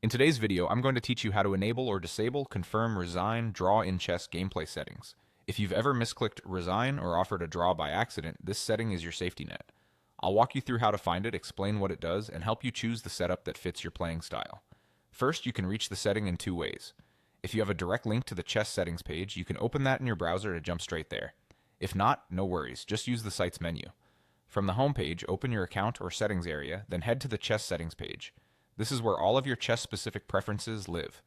In today's video, I'm going to teach you how to enable or disable, confirm, resign, draw in chess gameplay settings. If you've ever misclicked resign or offered a draw by accident, this setting is your safety net. I'll walk you through how to find it, explain what it does, and help you choose the setup that fits your playing style. First, you can reach the setting in two ways. If you have a direct link to the chess settings page, you can open that in your browser to jump straight there. If not, no worries, just use the site's menu. From the home page, open your account or settings area, then head to the chess settings page. This is where all of your chess-specific preferences live.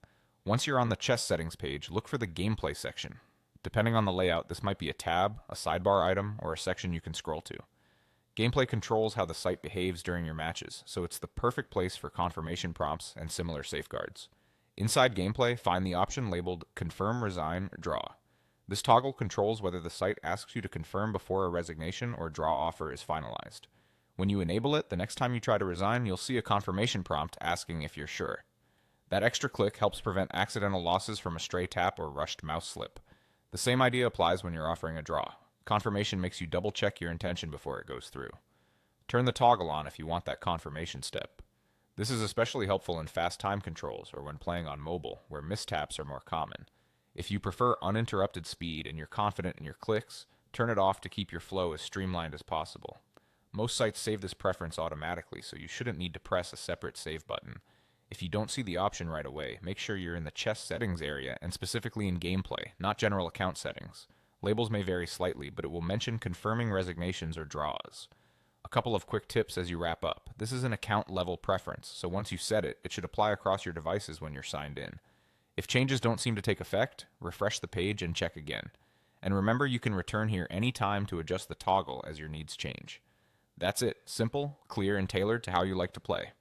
Once you're on the chess settings page, look for the gameplay section. Depending on the layout, this might be a tab, a sidebar item, or a section you can scroll to. Gameplay controls how the site behaves during your matches, so it's the perfect place for confirmation prompts and similar safeguards. Inside gameplay, find the option labeled Confirm, Resign, Draw. This toggle controls whether the site asks you to confirm before a resignation or draw offer is finalized. When you enable it, the next time you try to resign, you'll see a confirmation prompt asking if you're sure. That extra click helps prevent accidental losses from a stray tap or rushed mouse slip. The same idea applies when you're offering a draw. Confirmation makes you double check your intention before it goes through. Turn the toggle on if you want that confirmation step. This is especially helpful in fast time controls or when playing on mobile, where mistaps are more common. If you prefer uninterrupted speed and you're confident in your clicks, turn it off to keep your flow as streamlined as possible. Most sites save this preference automatically, so you shouldn't need to press a separate save button. If you don't see the option right away, make sure you're in the chess settings area and specifically in gameplay, not general account settings. Labels may vary slightly, but it will mention confirming resignations or draws. A couple of quick tips as you wrap up. This is an account level preference, so once you set it, it should apply across your devices when you're signed in. If changes don't seem to take effect, refresh the page and check again. And remember, you can return here anytime to adjust the toggle as your needs change. That's it. Simple, clear, and tailored to how you like to play.